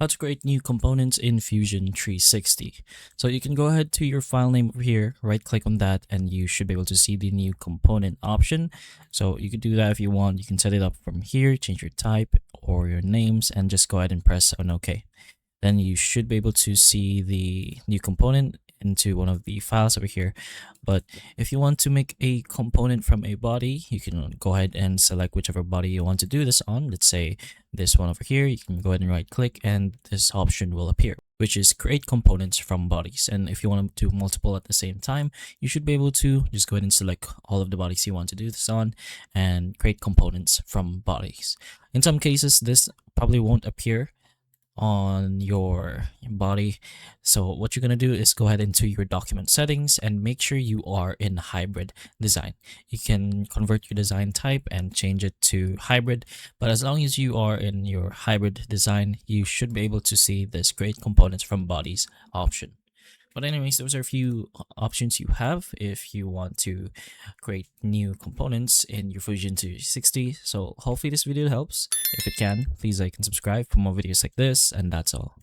How to create new components in Fusion 360. So you can go ahead to your file name over here, right click on that, and you should be able to see the new component option. So you can do that if you want. You can set it up from here, change your type or your names, and just go ahead and press on OK. Then you should be able to see the new component into one of the files over here. But if you want to make a component from a body, you can go ahead and select whichever body you want to do this on. Let's say this one over here. You can go ahead and right click and this option will appear, which is create components from bodies. And if you want to do multiple at the same time, you should be able to just go ahead and select all of the bodies you want to do this on and create components from bodies. In some cases, this probably won't appear on your body. So what you're going to do is go ahead into your document settings and make sure you are in hybrid design. You can convert your design type and change it to hybrid, but as long as you are in your hybrid design, you should be able to see this create components from bodies option. But anyways, those are a few options you have if you want to create new components in your Fusion 360. So hopefully this video helps. If it can, please like and subscribe for more videos like this, and that's all.